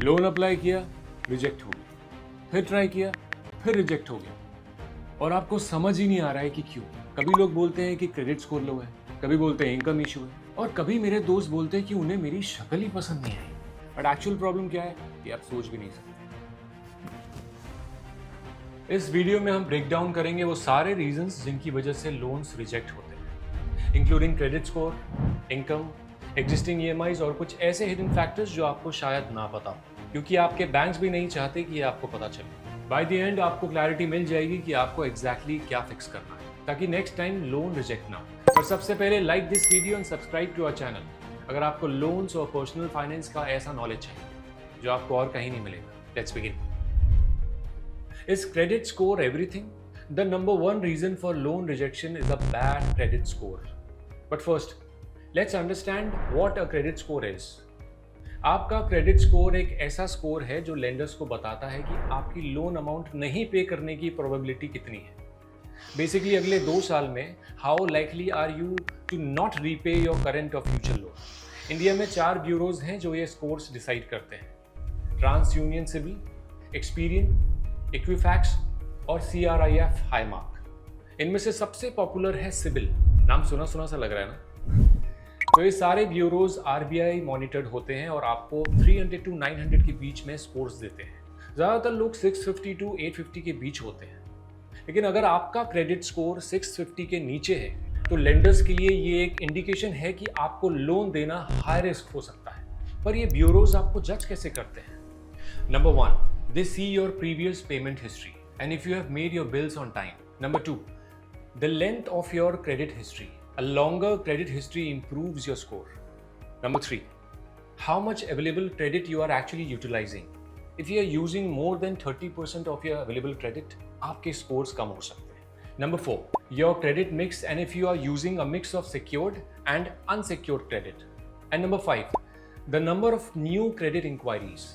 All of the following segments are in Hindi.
लोन अप्लाई किया, रिजेक्ट हो गया, फिर ट्राई किया, फिर रिजेक्ट हो गया, और आपको समझ ही नहीं आ रहा है कि क्यों। कभी लोग बोलते हैं कि क्रेडिट स्कोर लो है, कभी बोलते हैं इनकम इशू है, और कभी मेरे दोस्त बोलते हैं कि उन्हें मेरी शक्ल ही पसंद नहीं आई। बट एक्चुअल प्रॉब्लम क्या है ये आप सोच भी नहीं सकते। इस वीडियो में हम ब्रेक डाउन करेंगे वो सारे रीजंस जिनकी वजह से लोन्स रिजेक्ट होते हैं, including credit score, income, existing EMIs और कुछ ऐसे हिडन फैक्टर्स जो आपको शायद ना पता हो, क्योंकि आपके बैंक्स भी नहीं चाहते कि ये आपको पता चले। बाय द एंड आपको क्लैरिटी मिल जाएगी कि आपको एग्जैक्टली क्या फिक्स करना है, ताकि नेक्स्ट टाइम लोन रिजेक्ट ना हो। और सबसे पहले like this video and subscribe to our channel अगर आपको लोन्स और पर्सनल फाइनेंस का ऐसा नॉलेज चाहिए जो आपको और कहीं नहीं मिलेगा। Let's begin. Is credit score everything? The number one reason for loan rejection is a bad credit score. But first, let's understand what a credit score is. आपका क्रेडिट स्कोर एक ऐसा स्कोर है जो लेंडर्स को बताता है कि आपकी लोन अमाउंट नहीं पे करने की प्रोबेबिलिटी कितनी है। बेसिकली अगले 2 साल में how likely are you to not repay your current और फ्यूचर लोन। इंडिया में 4 ब्यूरोज हैं जो ये स्कोर्स डिसाइड करते हैं: TransUnion CIBIL, Experian, Equifax और CRIF हाई मार्क। इनमें से सबसे पॉपुलर है सिबिल। नाम सुना सुना सा लग रहा है ना। तो ये सारे ब्यूरोज RBI मॉनिटर्ड होते हैं और आपको 300 to 900 के बीच में स्कोर्स देते हैं। ज़्यादातर लोग 650 to 850 के बीच होते हैं। लेकिन अगर आपका क्रेडिट स्कोर 650 के नीचे है तो लेंडर्स के लिए ये एक इंडिकेशन है कि आपको लोन देना हाई रिस्क हो सकता है। पर ये ब्यूरोज आपको जज कैसे करते हैं? Number 1, they see your previous payment history and if you have made your bills on time. Number 2, the length of your credit history. A longer credit history improves your score. Number 3, how much available credit you are actually utilizing. If you are using more than 30% of your available credit, आपके scores कम हो सकते हैं. Number 4, your credit mix and if you are using a mix of secured and unsecured credit. And number 5, the number of new credit inquiries.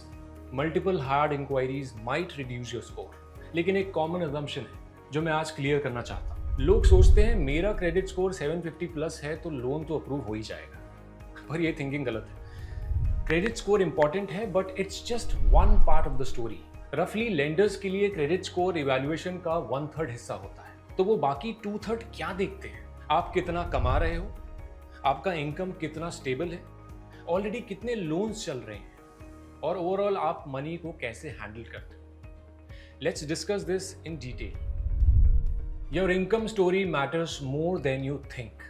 Multiple hard inquiries might reduce your score. लेकिन एक कॉमन अजम्पशन है जो मैं आज क्लियर करना चाहता हूँ। लोग सोचते हैं मेरा क्रेडिट स्कोर 750 प्लस है तो लोन तो अप्रूव हो ही जाएगा, पर ये थिंकिंग गलत है। क्रेडिट स्कोर इंपॉर्टेंट है but it's just one part of the story. रफली लेंडर्स के लिए क्रेडिट स्कोर इवैल्यूएशन का 1/3 हिस्सा होता है, तो वो बाकी 2/3 क्या देखते हैं? आप कितना कमा रहे हो, आपका इनकम कितना स्टेबल है, ऑलरेडी कितने लोन्स चल रहे हैं, और ओवरऑल आप मनी को कैसे हैंडल करते हो। Let's discuss this in detail. Your income story matters more than you think.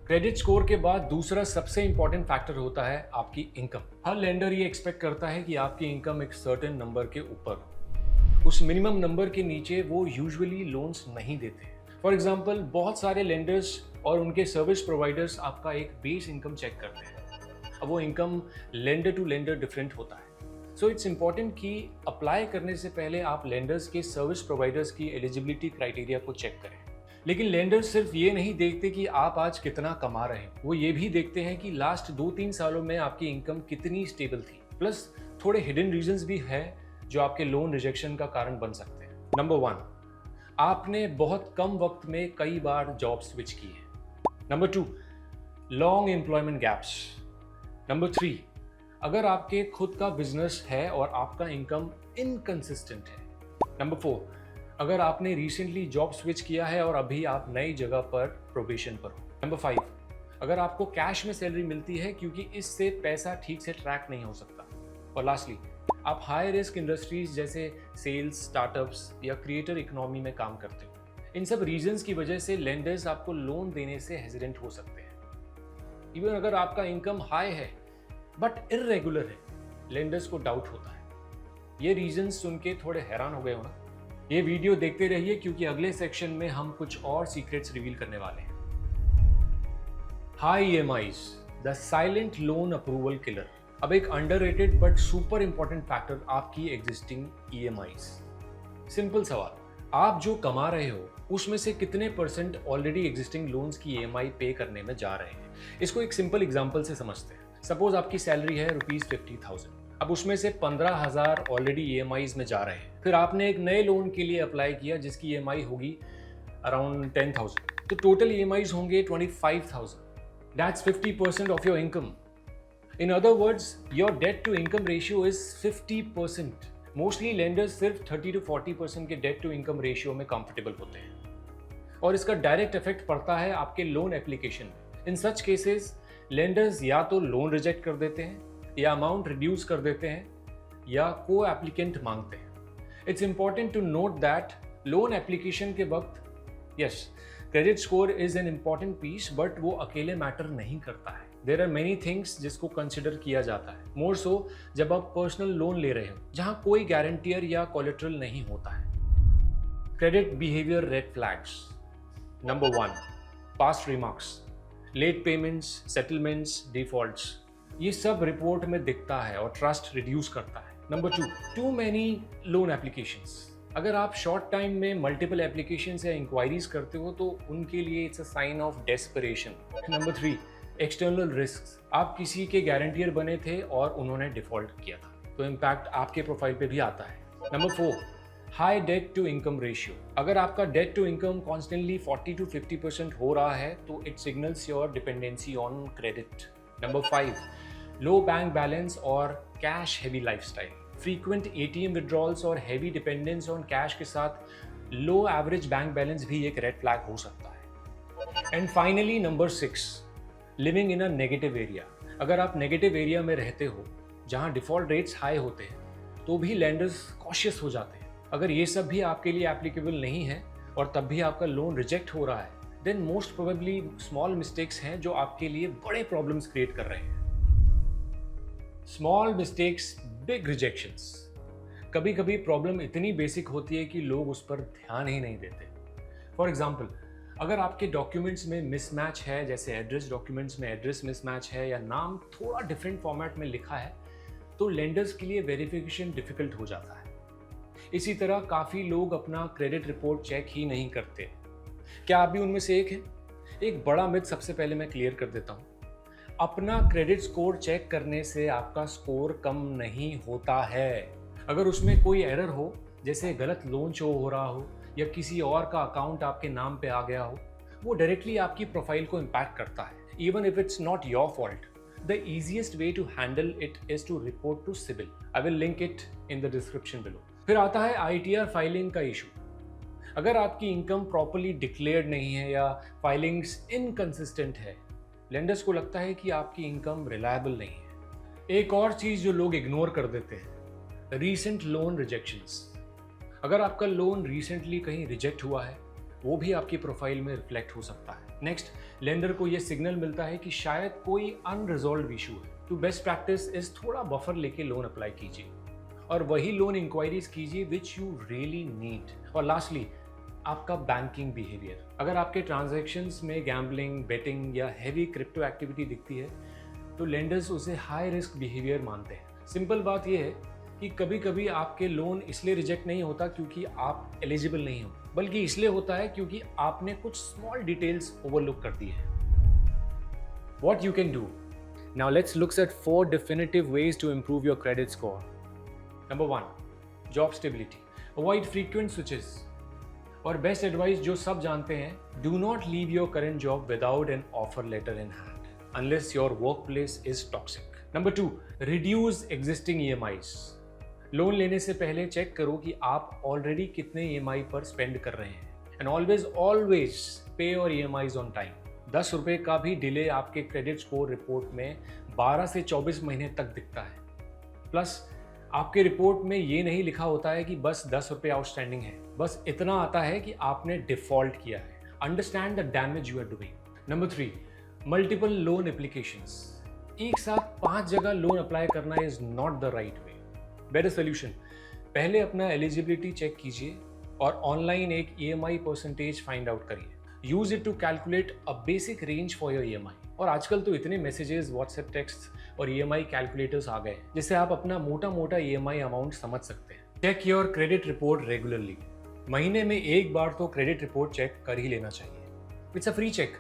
Credit score के बाद दूसरा सबसे इंपॉर्टेंट फैक्टर होता है आपकी इनकम। हर लेंडर ये एक्सपेक्ट करता है कि आपकी इनकम एक सर्टेन नंबर के ऊपर हो। उस मिनिमम नंबर के नीचे वो यूजुअली लोन्स नहीं देते। फॉर एग्जाम्पल, बहुत सारे लेंडर्स और उनके सर्विस प्रोवाइडर्स आपका एक बेस इनकम चेक करते हैं। अब वो income lender to lender different होता है। सो इट्स इंपॉर्टेंट कि अप्लाई करने से पहले आप लेंडर्स के सर्विस प्रोवाइडर्स की एलिजिबिलिटी क्राइटेरिया को चेक करें। लेकिन लेंडर्स सिर्फ ये नहीं देखते कि आप आज कितना कमा रहे हैं, वो ये भी देखते हैं कि लास्ट 2-3 सालों में आपकी इनकम कितनी स्टेबल थी। प्लस थोड़े हिडन रीजंस भी है जो आपके लोन रिजेक्शन का कारण बन सकते हैं। नंबर 1, आपने बहुत कम वक्त में कई बार जॉब स्विच की है। Number 2, long employment gaps. Number 3, अगर आपके खुद का बिजनेस है और आपका इनकम इनकंसिस्टेंट है। नंबर 4, अगर आपने रिसेंटली जॉब स्विच किया है और अभी आप नई जगह पर प्रोबेशन पर हो। नंबर 5, अगर आपको कैश में सैलरी मिलती है क्योंकि इससे पैसा ठीक से ट्रैक नहीं हो सकता। और लास्टली, आप हाई रिस्क इंडस्ट्रीज जैसे सेल्स, स्टार्टअप्स या क्रिएटर इकोनॉमी में काम करते हो। इन सब रीजंस की वजह से लेंडर्स आपको लोन देने से हेजिडेंट हो सकते हैं। इवन अगर आपका इनकम हाई है बट इर्रेगुलर है, लेंडर्स को डाउट होता है। ये रीजंस सुन के थोड़े हैरान हो गए हो ना? ये वीडियो देखते रहिए क्योंकि अगले सेक्शन में हम कुछ और सीक्रेट्स रिवील करने वाले हैं। High EMIs, the silent loan approval killer. अब एक underrated but super important factor आपकी एग्जिस्टिंग EMIs। सिंपल सवाल, आप जो कमा रहे हो उसमें से कितने % ऑलरेडी एग्जिस्टिंग लोन्स की EMI पे करने में जा रहे हैं? इसको एक सिंपल एग्जांपल से समझते हैं। सपोज आपकी सैलरी है ₹50,000। अब उसमें से 15,000 ऑलरेडी EMIs में जा रहे हैं। फिर आपने एक नए लोन के लिए अप्लाई किया जिसकी EMI होगी अराउंड 10,000, तो टोटल EMIs होंगे 25,000। That's 50% of your income. In other words, your debt to income ratio is 50%। Mostly lenders सिर्फ 30 to 40% के डेट टू इनकम रेशियो में कंफर्टेबल होते हैं और इसका डायरेक्ट इफेक्ट पड़ता है आपके लोन एप्लीकेशन में। इन सच केसेस लेंडर्स या तो लोन रिजेक्ट कर देते हैं या अमाउंट रिड्यूस कर देते हैं या को एप्लीकेंट मांगते हैं। It's important to note that loan application के वक्त yes, credit score is an important piece, but वो अकेले मैटर नहीं करता है। देयर आर मेनी थिंग्स जिसको कंसिडर किया जाता है, मोर सो जब आप पर्सनल लोन ले रहे हो जहां कोई गारंटियर या कोलेटरल नहीं होता है। Credit behaviour red flags. Number 1, past remarks, late payments, settlements, defaults, ये सब रिपोर्ट में दिखता है और ट्रस्ट रिड्यूस करता है। Number 2, too many loan applications. अगर आप शॉर्ट टाइम में मल्टीपल एप्लीकेशंस या इंक्वायरीज करते हो तो उनके लिए it's a sign of desperation. Number 3, external risk. आप किसी के गारंटियर बने थे और उन्होंने डिफॉल्ट किया था, तो इम्पैक्ट आपके प्रोफाइल पे भी आता है। Number 4, high debt to income ratio. अगर आपका debt to income constantly 40 to 50% हो रहा है तो it signals your dependency on credit. Number 5, low bank balance और cash heavy lifestyle. Frequent ATM withdrawals और हेवी डिपेंडेंस ऑन कैश के साथ लो एवरेज बैंक बैलेंस भी एक रेड फ्लैग हो सकता है। And finally number 6, living in a negative area. अगर आप नेगेटिव एरिया में रहते हो जहां डिफॉल्ट रेट्स हाई होते हैं तो भी लेंडर्स कॉशियस हो जाते हैं। अगर ये सब भी आपके लिए एप्लीकेबल नहीं है और तब भी आपका लोन रिजेक्ट हो रहा है, then most probably small mistakes हैं जो आपके लिए बड़े प्रॉब्लम्स क्रिएट कर रहे हैं। Small mistakes, big rejections. कभी कभी प्रॉब्लम इतनी बेसिक होती है कि लोग उस पर ध्यान ही नहीं देते। फॉर एग्जाम्पल, अगर आपके डॉक्यूमेंट्स में मिसमैच है, जैसे एड्रेस डॉक्यूमेंट्स में एड्रेस मिसमैच है या नाम थोड़ा डिफरेंट फॉर्मेट में लिखा है, तो लेंडर्स के लिए वेरिफिकेशन डिफिकल्ट हो जाता है। इसी तरह काफ़ी लोग अपना क्रेडिट रिपोर्ट चेक ही नहीं करते। क्या आप भी उनमें से एक हैं? एक बड़ा मिथ सबसे पहले मैं क्लियर कर देता हूँ। अपना क्रेडिट स्कोर चेक करने से आपका स्कोर कम नहीं होता है। अगर उसमें कोई एरर हो, जैसे गलत लोन शो हो रहा हो या किसी और का अकाउंट आपके नाम पे आ गया हो, वो डायरेक्टली आपकी प्रोफाइल को इम्पैक्ट करता है। Even if it's not your fault, the easiest way to handle it is to report to CIBIL. I will link it in the description below. फिर आता है ITR फाइलिंग का इशू। अगर आपकी इनकम प्रॉपर्ली डिक्लेयर्ड नहीं है या फाइलिंग्स इनकंसिस्टेंट है, लेंडर्स को लगता है कि आपकी इनकम रिलायबल नहीं है। एक और चीज जो लोग इग्नोर कर देते हैं, रीसेंट लोन रिजेक्शंस। अगर आपका लोन रिसेंटली कहीं रिजेक्ट हुआ है, वो भी आपकी प्रोफाइल में रिफ्लेक्ट हो सकता है। नेक्स्ट, लेंडर को ये सिग्नल मिलता है कि शायद कोई अनरिजॉल्व इशू है। तो बेस्ट प्रैक्टिस इज थोड़ा बफर लेके लोन अप्लाई कीजिए और वही लोन इंक्वायरीज कीजिए विच यू रियली नीड। और लास्टली, आपका बैंकिंग बिहेवियर। अगर आपके ट्रांजैक्शंस में गैम्बलिंग, बेटिंग या हेवी क्रिप्टो एक्टिविटी दिखती है तो लेंडर्स उसे हाई रिस्क बिहेवियर मानते हैं। सिंपल बात यह है कि कभी कभी आपके लोन इसलिए रिजेक्ट नहीं होता क्योंकि आप एलिजिबल नहीं हो, बल्कि इसलिए होता है क्योंकि आपने कुछ स्मॉल डिटेल्स ओवरलुक कर दी है। What you can do? Now let's look at 4 definitive ways to improve your credit score. Number 1, job stability. Avoid frequent switches. और बेस्ट एडवाइस जो सब जानते हैं, do not leave your current job without an offer letter in hand unless your workplace is toxic. Number 2, reduce existing EMIs. Loan लेने से पहले चेक करो कि आप ऑलरेडी कितने EMI पर स्पेंड कर रहे हैं एंड ऑलवेज पे योर EMIs ऑन टाइम। 10 रुपये का भी डिले आपके क्रेडिट स्कोर रिपोर्ट में 12 से 24 महीने तक दिखता है। प्लस आपके रिपोर्ट में ये नहीं लिखा होता है कि बस 10 रुपये आउटस्टैंडिंग है, बस इतना आता है कि आपने डिफॉल्ट किया है। Understand the damage you are doing. Number 3, multiple loan applications. एक साथ 5 जगह लोन अप्लाई करना is not the right way. Better solution, पहले अपना एलिजिबिलिटी चेक कीजिए और ऑनलाइन एक EMI परसेंटेज फाइंड आउट करिए। Use it to calculate a basic range for your EMI। और आजकल तो इतने मैसेजेस, व्हाट्सएप टेक्स्ट और EMI कैलकुलेटर्स आ गए हैं जिससे आप अपना मोटा EMI अमाउंट समझ सकते हैं। Check your credit report regularly. महीने में एक बार तो क्रेडिट रिपोर्ट चेक कर ही लेना चाहिए। इट्स अ फ्री चेक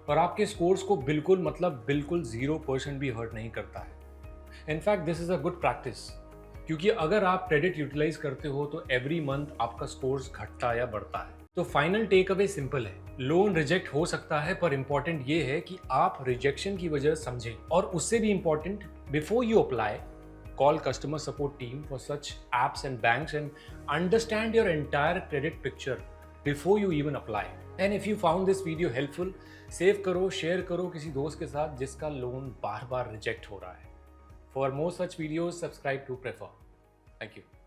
और आपके स्कोर्स को बिल्कुल 0% भी हर्ट नहीं करता है। In fact this is a good practice, क्योंकि अगर आप क्रेडिट यूटिलाइज करते हो तो एवरी मंथ आपका स्कोर्स घटता या बढ़ता है। तो फाइनल टेक अवे सिंपल है, लोन रिजेक्ट हो सकता है पर इंपॉर्टेंट ये है कि आप रिजेक्शन की वजह समझें और उससे भी important Before you apply, call customer support team for such apps and banks and understand your entire credit picture before you even apply. And if you found this video helpful, save करो, share करो किसी दोस्त के साथ जिसका लोन बार बार रिजेक्ट हो रहा है. For more such videos, subscribe to Prefer. Thank you.